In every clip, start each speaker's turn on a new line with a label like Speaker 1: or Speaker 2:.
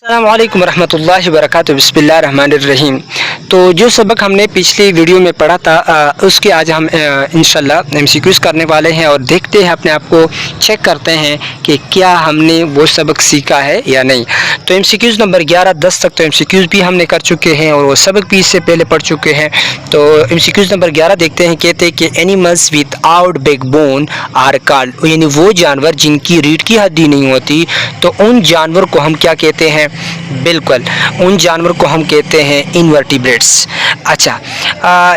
Speaker 1: अस्सलाम वालेकुम रहमतुल्लाहि व बरकातुहू। बिस्मिल्लाहिर रहमानिर रहीम। तो जो सबक हमने पिछली वीडियो में पढ़ा था उसके आज हम इंशाल्लाह एमसीक्यूज़ करने वाले हैं और देखते हैं, अपने आप को चेक करते हैं कि क्या हमने वो सबक सीखा है या नहीं। तो एमसीक्यूज़ नंबर 11-10 तक तो एमसीक्यूज़ भी हमने कर चुके हैं और वो सबक भी इससे पहले पढ़ चुके हैं। तो एमसीक्यूज़ नंबर 11 देखते हैं। कहते हैं कि animals without backbone are called, यानी वो जानवर जिनकी रीढ़ की हड्डी नहीं होती, तो उन जानवर को हम क्या कहते हैं? बिल्कुल, उन जानवर को हम कहते हैं इनवर्टिब्रेट्स। अच्छा,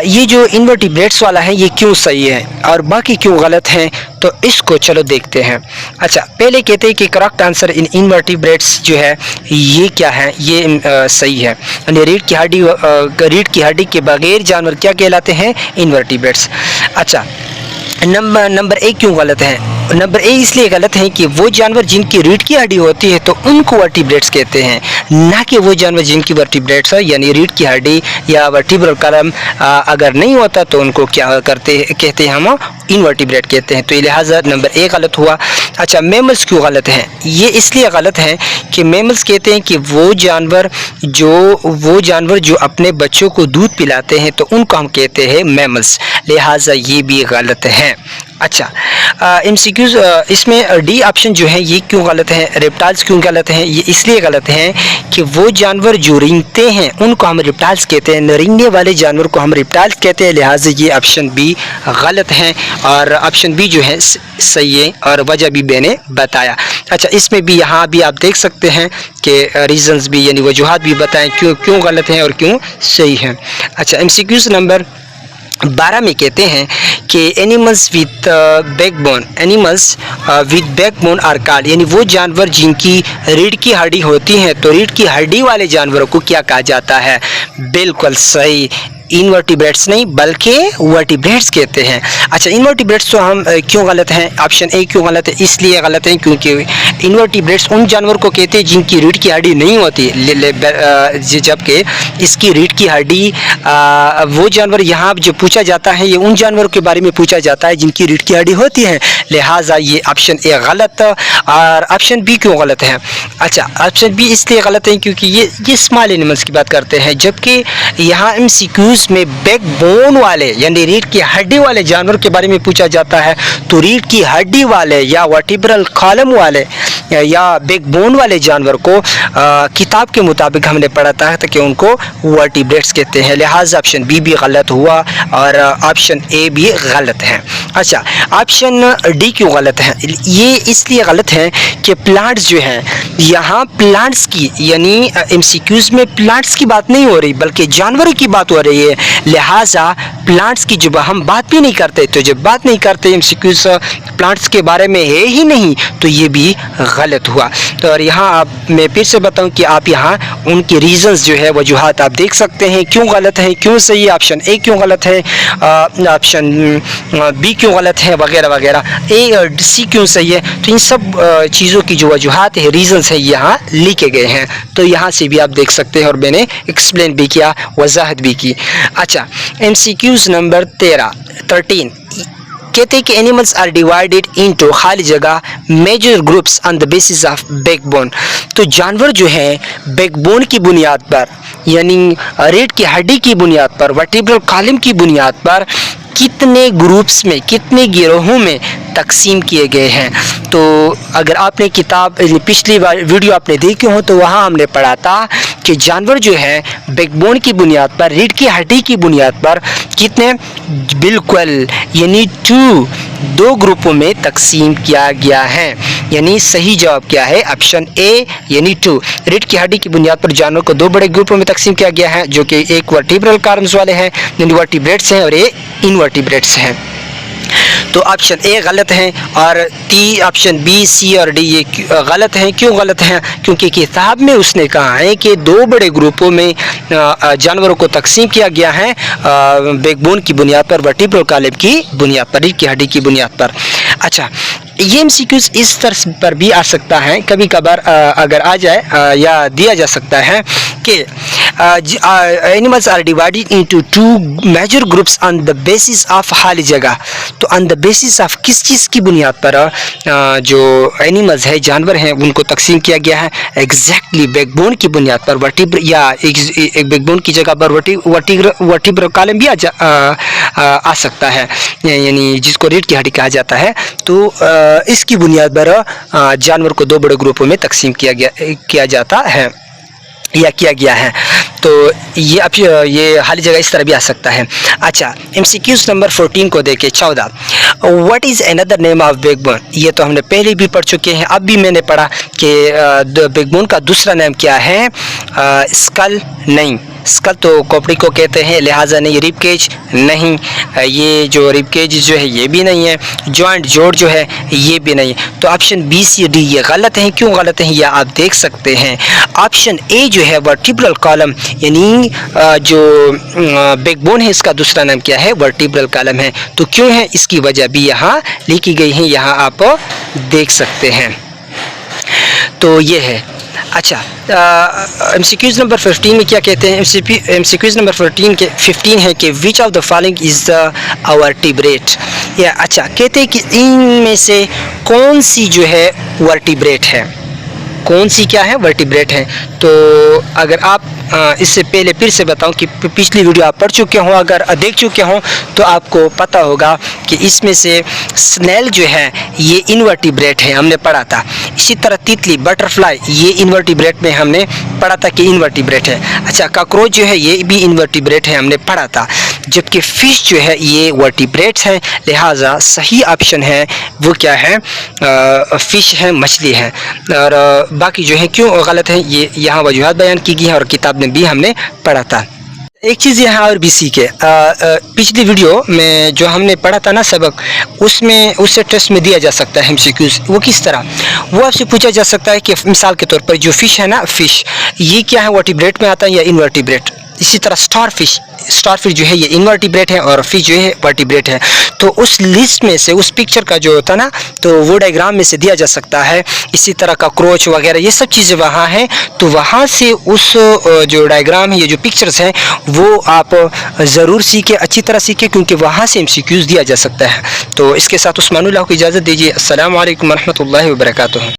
Speaker 1: ये जो इनवर्टिब्रेट्स वाला है ये क्यों सही है और बाकी क्यों गलत हैं, तो इसको चलो देखते हैं। अच्छा, पहले कहते हैं कि करेक्ट आंसर इन इनवर्टिब्रेट्स जो है ये क्या है, ये सही है। यानी रीढ़ की हड्डी के बगैर जानवर क्या कहलाते हैं? इनवर्टिब्रेट्स। अच्छा, नंबर एक क्यों गलत है? नंबर ए इसलिए गलत है कि वो जानवर जिनकी रीढ़ की हड्डी होती है तो उनको वर्टिब्रेट्स कहते हैं, ना कि वो जानवर जिनकी वर्टिब्रेट्स है यानी रीढ़ की हड्डी या वर्टिब्रल कॉलम अगर नहीं होता तो उनको क्या कहते हैं? हम इनवर्टिब्रेट कहते हैं। तो ये लिहाजा नंबर ए गलत हुआ। अच्छा, मैमल्स क्यों गलत हैं? ये इसलिए गलत है कि मैमल्स कहते हैं कि वो जानवर जो अपने बच्चों को दूध पिलाते हैं तो उनको हम कहते हैं मैमल्स, लिहाजा ये भी गलत है। अच्छा, एमसीक्यूज़ इसमें डी ऑप्शन जो है ये क्यों गलत है? रेप्टाइल्स क्यों गलत हैं? ये इसलिए गलत हैं कि वो जानवर जो रेंगते हैं उनको हम रेप्टाइल्स कहते हैं, न रेंगने वाले जानवर को हम रेप्टाइल्स कहते हैं, लिहाजा ये ऑप्शन बी गलत है और ऑप्शन बी जो है सही है और वजह भी मैंने बताया। अच्छा, इसमें भी यहाँ भी आप देख सकते हैं कि रीजंस भी यानी वजूहात भी बताएं क्यों गलत हैं और क्यों सही हैं। अच्छा, एमसीक्यूज़ नंबर 12 में कहते हैं कि animals with backbone are called, यानी वो जानवर जिनकी रीढ़ की हड्डी होती हैं तो रीढ़ की हड्डी वाले जानवरों को क्या कहा जाता है? बिल्कुल सही, इनवर्टिब्रेट्स नहीं बल्कि वर्टिब्रेट्स कहते हैं। अच्छा, इनवर्टिब्रेट्स तो हम क्यों गलत हैं? ऑप्शन ए क्यों गलत है? इसलिए गलत है क्योंकि इनवर्टिब्रेट्स उन जानवर को कहते हैं जिनकी रीढ़ की हड्डी नहीं होती, जबकि इसकी रीढ़ की हड्डी वो जानवर यहाँ जो पूछा जाता है ये उन जानवरों के बारे में पूछा जाता है जिनकी रीढ़ की हड्डी होती है, लिहाजा ये ऑप्शन ए गलत और ऑप्शन बी क्यों गलत है? अच्छा, ऑप्शन बी इसलिए गलत है क्योंकि ये स्मॉल एनिमल्स की बात करते हैं, जबकि यहाँ एमसीक्यूज़ में बैकबोन वाले यानी रीढ़ की हड्डी वाले जानवर के बारे में पूछा जाता है। तो रीढ़ की हड्डी वाले या वर्टिब्रल कॉलम वाले या बैकबोन वाले जानवर को किताब के मुताबिक हमने पढ़ा था कि उनको वर्टिब्रेट्स कहते हैं, लिहाजा ऑप्शन बी भी गलत हुआ और ऑप्शन ए भी गलत है। अच्छा, ऑप्शन डी क्यों गलत है? ये इसलिए गलत है कि प्लांट्स जो हैं यहाँ प्लांट्स की यानी एमसीक्यूज़ में प्लांट्स की बात नहीं हो रही बल्कि जानवरों की बात हो रही है, लिहाजा प्लांट्स की जब हम बात भी नहीं करते तो जब बात नहीं करते एमसीक्यूज़ प्लांट्स के बारे में है ही नहीं तो ये भी गलत हुआ। तो और यहाँ मैं फिर से बताऊं कि आप यहाँ उनके रीजंस जो है वजूहात आप देख सकते हैं क्यों गलत है, क्यों सही है, ऑप्शन ए क्यों गलत है, ऑप्शन बी क्यों गलत है, वगैरह वगैरह, ए और सी क्यों सही है। तो इन सब चीज़ों की जो वजूहात है, रीजंस है, यहाँ लिखे गए हैं। तो यहाँ से भी आप देख सकते हैं और मैंने एक्सप्लेन भी किया, वजाहत भी की। अच्छा, एमसीक्यूज़ नंबर 13 कहते हैं कि एनिमल्स आर डिवाइडेड इनटू खाली जगह major groups on the basis of backbone. तो जानवर जो है बैकबोन की बुनियाद पर यानी रीढ़ की हड्डी की बुनियाद पर, वर्टिब्रल कॉलम की बुनियाद पर कितने ग्रुप्स में, कितने गिरोहों में तकसीम किए गए हैं। तो अगर आपने किताब पिछली वीडियो आपने देखी हो तो वहाँ हमने पढ़ा था कि जानवर जो है बैकबोन की बुनियाद पर, रीढ़ की हड्डी की बुनियाद पर कितने, बिल्कुल यानी दो ग्रुपों में तकसीम किया गया है। यानी सही जवाब क्या है? ऑप्शन ए यानी 2। रीढ़ की हड्डी की बुनियाद पर जानवर को दो बड़े ग्रुपों में तकसीम किया गया है, जो कि एक वर्टिब्रल कॉलम्स वाले हैं यानी वर्टिब्रेट्स हैं और ये इनवर्टिब्रेट्स हैं। तो ऑप्शन ए गलत है और ऑप्शन बी, सी और डी ये गलत हैं। क्यों गलत हैं? क्योंकि किताब में उसने कहा है कि दो बड़े ग्रुपों में जानवरों को तकसीम किया गया है, बैकबोन की बुनियाद पर, वर्टिब्रल कॉलम की बुनियाद पर, रीढ़ की हड्डी की बुनियाद पर। अच्छा, ये एमसीक्यूज़ इस तरह पर भी आ सकता है, कभी कभार अगर आ जाए या दिया जा सकता है कि animals are divided into two major groups on the basis of खाली जगह। तो on the basis of किस चीज़ की बुनियाद पर जो एनिमल्स है, जानवर हैं, उनको तकसीम किया गया है? एग्जैक्टली बैकबोन की बुनियाद पर। वर्टिब्र या एक बैकबोन की जगह पर वर्टिब्रल कॉलम भी आ सकता है, यानी जिसको रीढ़ की हड्डी कहा जाता है। तो इसकी बुनियाद पर जानवर को दो बड़े ग्रुपों में तकसीम किया जाता है या किया गया है। तो ये खाली जगह इस तरह भी आ सकता है। अच्छा, MCQs नंबर 14 को देखें। 14, what is another name of backbone? ये तो हमने पहले भी पढ़ चुके हैं, अब भी मैंने पढ़ा कि बैकबोन का दूसरा नाम क्या है? स्कल नहीं, स्कल तो खोपड़ी को कहते हैं, लिहाजा नहीं। रिब केज नहीं, ये जो रिब केज जो है ये भी नहीं है। जॉइंट, जोड़ जो है ये भी नहीं। तो ऑप्शन बी सी डी ये गलत है। क्यों गलत है ये आप देख सकते हैं। ऑप्शन ए जो है वर्टिब्रल कॉलम, यानी जो बैकबोन है इसका दूसरा नाम क्या है? वर्टिब्रल कॉलम है। तो क्यों है इसकी वजह भी यहाँ लिखी गई है, यहाँ आप देख सकते हैं। तो ये है। अच्छा, MCQs नंबर 15 में क्या कहते हैं? MCQs नंबर 15 है कि which of the following is the vertebrate? या अच्छा, कहते हैं कि इनमें से कौन सी जो है वर्टिब्रेट है, कौन सी क्या है? वर्टिब्रेट है। तो अगर आप इससे पहले फिर से बताऊं कि पिछली वीडियो आप पढ़ चुके हों, अगर देख चुके हों तो आपको पता होगा कि इसमें से स्नेल जो है ये इनवर्टिब्रेट है, हमने पढ़ा था। इसी तरह तितली, बटरफ्लाई, ये इनवर्टिब्रेट में हमने पढ़ा था कि इनवर्टिब्रेट है। अच्छा, कॉकरोच जो है ये भी इनवर्टिब्रेट है, हमने पढ़ा था। जबकि फ़िश जो है ये वर्टिब्रेट्स हैं, लिहाजा सही ऑप्शन है वो क्या है? फ़िश है, मछली है। और बाकी जो है क्यों गलत है ये यहाँ वजूहात बयान की गई है और किताब में भी हमने पढ़ा था। एक चीज़ यहाँ और भी सीखे, पिछली वीडियो में जो हमने पढ़ा था ना सबक, उसमें उससे टेस्ट में दिया जा सकता है MCQs। वो किस तरह? वो आपसे पूछा जा सकता है कि मिसाल के तौर पर जो फ़िश है ना, फ़िश ये क्या है? वर्टिब्रेट में आता है या इनवर्टिब्रेट? इसी तरह स्टार फिश जो है ये इनवर्टिब्रेट है और फिश जो है वर्टिब्रेट है। तो उस लिस्ट में से, उस पिक्चर का जो होता ना, तो वो डायग्राम में से दिया जा सकता है। इसी तरह का क्रोच वगैरह ये सब चीज़ें वहाँ हैं, तो वहाँ से उस जो डायग्राम है, ये जो पिक्चर्स हैं, वो आप ज़रूर सीखें, अच्छी तरह सीखें, क्योंकि वहाँ से MCQs दिया जा सकता है। तो इसके साथ उस्मानुल्लाह को इजाज़त दीजिए। अस्सलामु अलैकुम रहमतुल्लाहि व बरकातुहू।